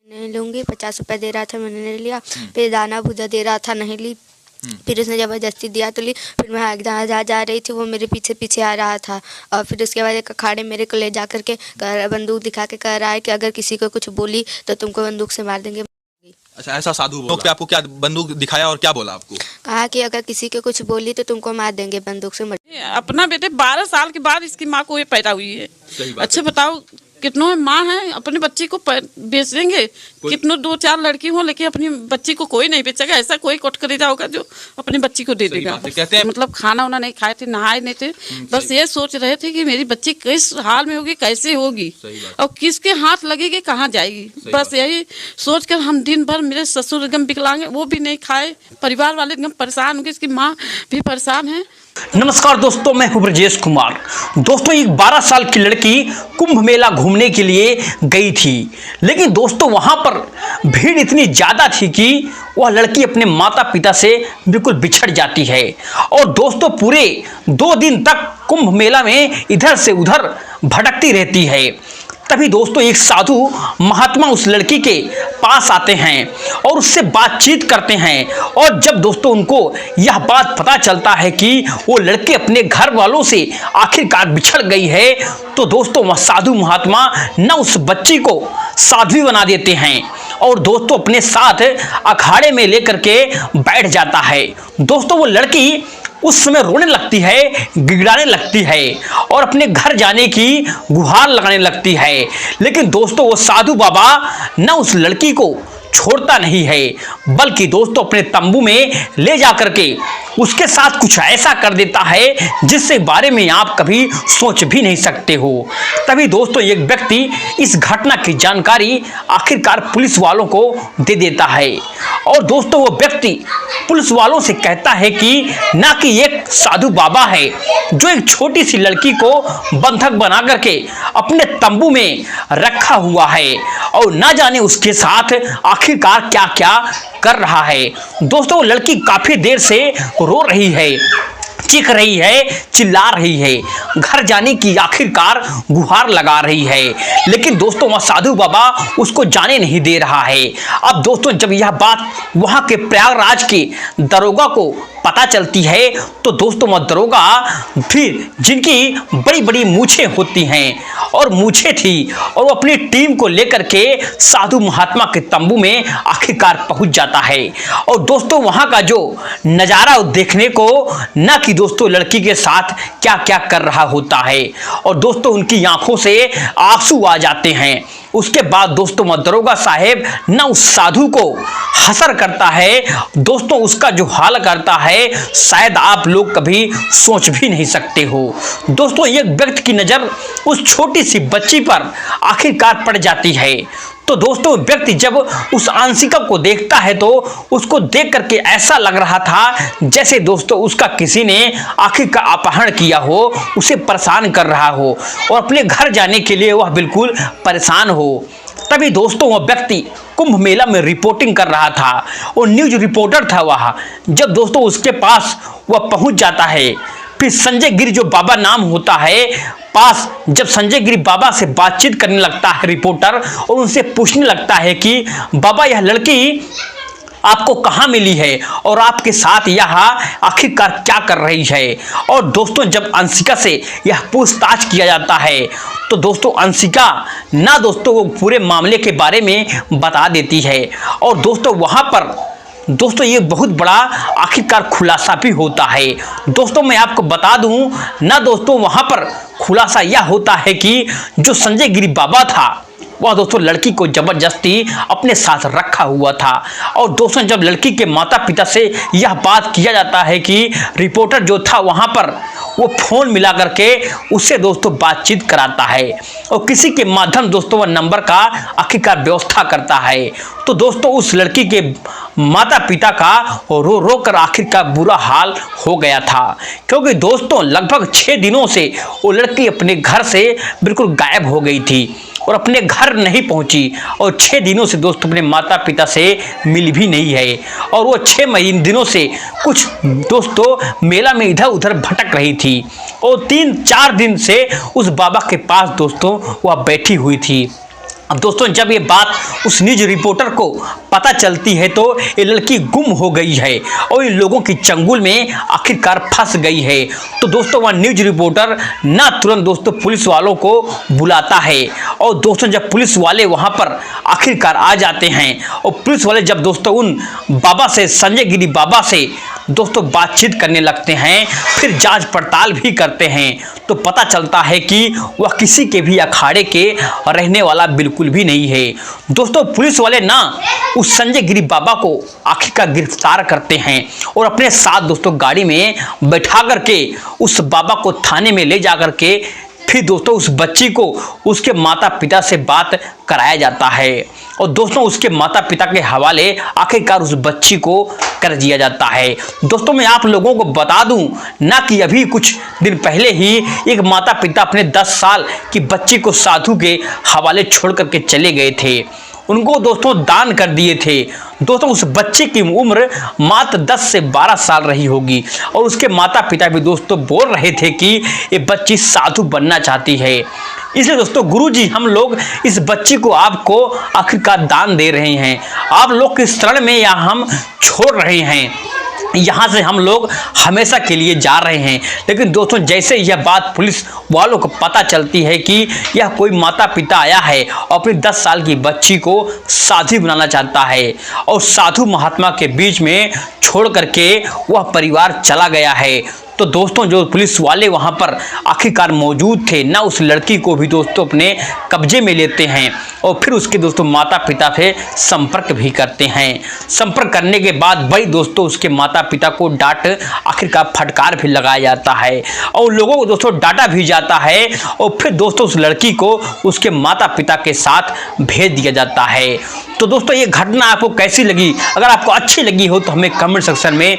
नहीं लूँगी, 50 रुपये दे रहा था, मैंने नहीं लिया। फिर दाना भूजा दे रहा था, नहीं ली। फिर उसने ज़बरदस्ती दिया तो ली। फिर मैं जहाँ जा रही थी वो मेरे पीछे पीछे आ रहा था। और फिर उसके बाद एक अखाड़े मेरे को ले जा कर के बंदूक दिखा के कह रहा है कि अगर किसी को कुछ बोली तो तुमको बंदूक से मार देंगे। अच्छा, ऐसा साधु बोला? तो आपको क्या बंदूक दिखाया और क्या बोला आपको? कहा कि अगर किसी को कुछ बोली तो तुमको मार देंगे बंदूक से। अपना बेटे 12 साल के बाद इसकी माँ को ये पैदा हुई है। अच्छा बताओ, कितनों माँ हैं अपने बच्ची को बेच देंगे। कितनों 2-4 लड़की हो लेकिन अपनी बच्ची को कोई नहीं बेचेगा। ऐसा कोई कोटकरीदा होगा जो अपनी बच्ची को दे देगा। कहते हैं मतलब खाना वाना नहीं खाए थे, नहाए नहीं थे, बस ये सोच रहे थे कि मेरी बच्ची किस हाल में होगी, कैसे होगी और किसके हाथ लगेगी, कहाँ जाएगी। बस यही सोच कर हम दिन भर, मेरे ससुर एकदम विकलांग, वो भी नहीं खाए, परिवार वाले एकदम परेशान हो गए, इसकी माँ भी परेशान है। नमस्कार दोस्तों, मैं हूं ब्रजेश कुमार। दोस्तों, एक 12 साल की लड़की कुंभ मेला घूमने के लिए गई थी, लेकिन दोस्तों वहां पर भीड़ इतनी ज़्यादा थी कि वह लड़की अपने माता पिता से बिल्कुल बिछड़ जाती है। और दोस्तों पूरे 2 दिन तक कुंभ मेला में इधर से उधर भटकती रहती है। तभी दोस्तों एक साधु महात्मा उस लड़की के पास आते हैं और उससे बातचीत करते हैं। और जब दोस्तों उनको यह बात पता चलता है कि वो लड़के अपने घर वालों से आखिरकार बिछड़ गई है, तो दोस्तों वह साधु महात्मा न उस बच्ची को साध्वी बना देते हैं और दोस्तों अपने साथ अखाड़े में लेकर के बैठ जाता है। दोस्तों वो लड़की उस समय रोने लगती है, गिड़गिड़ाने लगती है और अपने घर जाने की गुहार लगाने लगती है। लेकिन दोस्तों वो साधु बाबा न उस लड़की को छोड़ता नहीं है, बल्कि दोस्तों अपने तंबू में ले जाकर के उसके साथ कुछ ऐसा कर देता है जिससे बारे में आप कभी सोच भी नहीं सकते हो। तभी दोस्तों एक व्यक्ति इस घटना की जानकारी आखिरकार पुलिस वालों को दे देता है और दोस्तों वो व्यक्ति पुलिस वालों से कहता है कि ना कि एक साधु बाबा है जो एक छोटी सी लड़की को बंधक बना करके अपने तंबू में रखा हुआ है और ना जाने उसके साथ आखिरकार क्या क्या कर रहा है। दोस्तों लड़की काफी देर से रो रही है, चीख रही है, चिल्ला रही है, घर जाने की आखिरकार गुहार लगा रही है, लेकिन दोस्तों वह साधु बाबा उसको जाने नहीं दे रहा है। अब दोस्तों जब यह बात वहां के प्रयागराज के दरोगा को पता चलती है तो दोस्तों वह दरोगा फिर जिनकी बड़ी बड़ी मूछें होती हैं और मूछें थी और वो अपनी टीम को लेकर के साधु महात्मा के तंबू में आखिरकार पहुंच जाता है। और दोस्तों वहां का जो नज़ारा देखने को न कि दोस्तों लड़की के साथ क्या क्या कर रहा होता है और दोस्तों उनकी आंखों से आंसू आ जाते हैं। उसके बाद दोस्तों दरोगा साहेब न उस साधु को हसर करता है, दोस्तों उसका जो हाल करता है शायद आप लोग कभी सोच भी नहीं सकते हो। दोस्तों एक व्यक्ति की नज़र उस छोटी सी बच्ची पर आखिरकार पड़ जाती है। तो दोस्तों व्यक्ति जब उस आंशिका को देखता है तो उसको देख करके ऐसा लग रहा था जैसे दोस्तों उसका किसी ने आखिरकार अपहरण किया हो, उसे परेशान कर रहा हो और अपने घर जाने के लिए वह बिल्कुल परेशान हो। तभी दोस्तों वह व्यक्ति कुंभ मेला में रिपोर्टिंग कर रहा था और न्यूज़ रिपोर्टर था वह। जब दोस्तों उसके पास वह पहुंच जाता है, फिर संजय गिरी जो बाबा नाम होता है पास जब संजय गिरी बाबा से बातचीत करने लगता है रिपोर्टर और उनसे पूछने लगता है कि बाबा यह लड़की आपको कहाँ मिली है और आपके साथ यह आखिरकार क्या कर रही है। और दोस्तों जब अंशिका से यह पूछताछ किया जाता है तो दोस्तों अंशिका ना दोस्तों वो पूरे मामले के बारे में बता देती है और दोस्तों वहाँ पर दोस्तों ये बहुत बड़ा आखिरकार खुलासा भी होता है। दोस्तों मैं आपको बता दूं ना दोस्तों वहाँ पर खुलासा यह होता है कि जो संजय गिरी बाबा था वह दोस्तों लड़की को जबरदस्ती अपने साथ रखा हुआ था। और दोस्तों जब लड़की के माता पिता से यह बात किया जाता है कि रिपोर्टर जो था वहाँ पर वो फ़ोन मिला करके उससे दोस्तों बातचीत कराता है और किसी के माध्यम दोस्तों वह नंबर का आखिरकार व्यवस्था करता है। तो दोस्तों उस लड़की के माता पिता का रो रो कर आखिरकार बुरा हाल हो गया था, क्योंकि दोस्तों लगभग 6 दिनों से वो लड़की अपने घर से बिल्कुल गायब हो गई थी और अपने घर नहीं पहुंची और 6 दिनों से दोस्तों अपने माता पिता से मिल भी नहीं है और वो 6 दिनों से कुछ दोस्तों मेला में इधर उधर भटक रही थी और 3-4 दिन से उस बाबा के पास दोस्तों वह बैठी हुई थी। अब दोस्तों जब ये बात उस न्यूज रिपोर्टर को पता चलती है तो ये लड़की गुम हो गई है और इन लोगों की चंगुल में आखिरकार फंस गई है। तो दोस्तों वह न्यूज रिपोर्टर ना तुरंत दोस्तों पुलिस वालों को बुलाता है और दोस्तों जब पुलिस वाले वहां पर आखिरकार आ जाते हैं और पुलिस वाले जब दोस्तों उन बाबा से, संजय गिरी बाबा से दोस्तों बातचीत करने लगते हैं, फिर जांच पड़ताल भी करते हैं, तो पता चलता है कि वह किसी के भी अखाड़े के रहने वाला बिल्कुल भी नहीं है। दोस्तों पुलिस वाले ना उस संजय गिरी बाबा को आखिरकार गिरफ्तार करते हैं और अपने साथ दोस्तों गाड़ी में बैठा करके उस बाबा को थाने में ले जा करके फिर दोस्तों उस बच्ची को उसके माता पिता से बात कराया जाता है और दोस्तों उसके माता पिता के हवाले आखिरकार उस बच्ची को कर दिया जाता है। दोस्तों मैं आप लोगों को बता दूं ना कि अभी कुछ दिन पहले ही एक माता पिता अपने 10 साल की बच्ची को साधु के हवाले छोड़ करके चले गए थे, उनको दोस्तों दान कर दिए थे। दोस्तों उस बच्चे की उम्र मात्र 10 से 12 साल रही होगी और उसके माता पिता भी दोस्तों बोल रहे थे कि ये बच्ची साधु बनना चाहती है। इसलिए दोस्तों गुरुजी हम लोग इस बच्ची को आपको आखिरकार दान दे रहे हैं, आप लोग किस शरण में या हम छोड़ रहे हैं, यहाँ से हम लोग हमेशा के लिए जा रहे हैं। लेकिन दोस्तों जैसे यह बात पुलिस वालों को पता चलती है कि यह कोई माता पिता आया है और अपनी 10 साल की बच्ची को साधु बनाना चाहता है और साधु महात्मा के बीच में छोड़ करके वह परिवार चला गया है, तो दोस्तों जो पुलिस वाले वहां पर आखिरकार मौजूद थे ना उस लड़की को भी दोस्तों अपने कब्जे में लेते हैं और फिर उसके दोस्तों माता पिता से संपर्क भी करते हैं। संपर्क करने के बाद भाई दोस्तों उसके माता पिता को डांट आखिरकार फटकार भी लगाया जाता है और लोगों को दोस्तों डांटा भी जाता है और फिर दोस्तों उस लड़की को उसके माता पिता के साथ भेज दिया जाता है। तो दोस्तों ये घटना आपको कैसी लगी? अगर आपको अच्छी लगी हो तो हमें कमेंट सेक्शन में